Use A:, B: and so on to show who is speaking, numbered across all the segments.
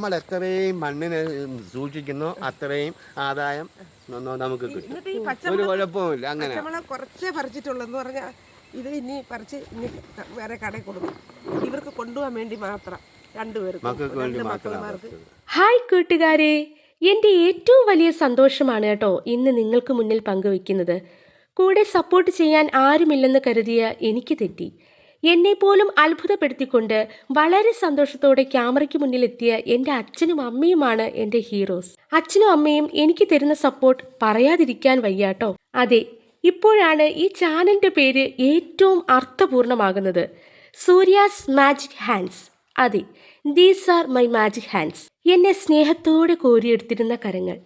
A: നമ്മൾ എത്രയും മണ്ണിനെ സൂക്ഷിക്കുന്നു അത്രയും ആദായം നമുക്ക് കിട്ടും. ഒരു കുഴപ്പമില്ല. അങ്ങനെ
B: കുറച്ചേ പറിച്ചിട്ടുള്ളൂ എന്ന് പറഞ്ഞാൽ ഇത് ഇനി പറിച്ച് ഇനി വേറെ കടയിൽ കൊടുക്കും. ഇവർക്ക് കൊണ്ടുപോകാൻ വേണ്ടി മാത്രം രണ്ടുപേർക്ക്.
C: ഹായ് കൂട്ടുകാരെ, എൻ്റെ ഏറ്റവും വലിയ സന്തോഷമാണ് കേട്ടോ ഇന്ന് നിങ്ങൾക്ക് മുന്നിൽ പങ്കുവയ്ക്കുന്നത്. കൂടെ സപ്പോർട്ട് ചെയ്യാൻ ആരുമില്ലെന്ന് കരുതിയ എനിക്ക് തെറ്റി. എന്നെപ്പോലും അത്ഭുതപ്പെടുത്തിക്കൊണ്ട് വളരെ സന്തോഷത്തോടെ ക്യാമറയ്ക്ക് മുന്നിലെത്തിയ എൻ്റെ അച്ഛനും അമ്മയുമാണ് എൻ്റെ ഹീറോസ്. അച്ഛനും അമ്മയും എനിക്ക് തരുന്ന സപ്പോർട്ട് പറയാതിരിക്കാൻ വയ്യാട്ടോ. അതെ, ഇപ്പോഴാണ് ഈ ചാനലിൻ്റെ പേര് ഏറ്റവും അർത്ഥപൂർണമാകുന്നത്. Surya's magic hands. അതെ, these are my magic hands. എന്നെ സ്നേഹത്തോടെ കോരിയെടുത്തിരുന്ന കരങ്ങൾ,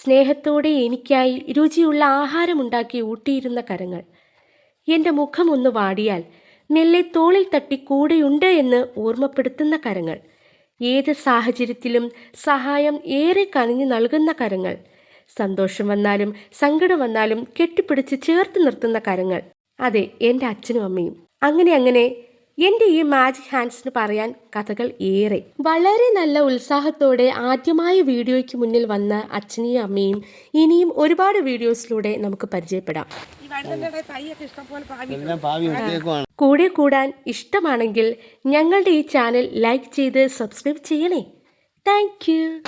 C: സ്നേഹത്തോടെ എനിക്കായി രുചിയുള്ള ആഹാരമുണ്ടാക്കി ഊട്ടിയിരുന്ന കരങ്ങൾ, എൻ്റെ മുഖം ഒന്ന് വാടിയാൽ മെല്ലെ തോളിൽ തട്ടി കൂടെയുണ്ട് എന്ന് ഓർമ്മപ്പെടുത്തുന്ന കരങ്ങൾ, ഏത് സാഹചര്യത്തിലും സഹായം ഏറെ കനിഞ്ഞു നൽകുന്ന കരങ്ങൾ, സന്തോഷം വന്നാലും സങ്കടം വന്നാലും കെട്ടിപ്പിടിച്ച് ചേർത്ത് നിർത്തുന്ന കരങ്ങൾ. അതെ, എൻ്റെ അച്ഛനും അമ്മയും. അങ്ങനെ എൻ്റെ ഈ മാജിക് ഹാൻഡ്സിന് പറയാൻ കഥകൾ ഏറെ. വളരെ നല്ല ഉത്സാഹത്തോടെ ആദ്യമായി വീഡിയോയ്ക്ക് മുന്നിൽ വന്ന അച്ഛനെയും അമ്മയും ഇനിയും ഒരുപാട് വീഡിയോസിലൂടെ നമുക്ക് പരിചയപ്പെടാം. കൂടെ കൂടാൻ ഇഷ്ടമാണെങ്കിൽ ഞങ്ങളുടെ ഈ ചാനൽ ലൈക്ക് ചെയ്ത് സബ്സ്ക്രൈബ് ചെയ്യണേ. Thank you.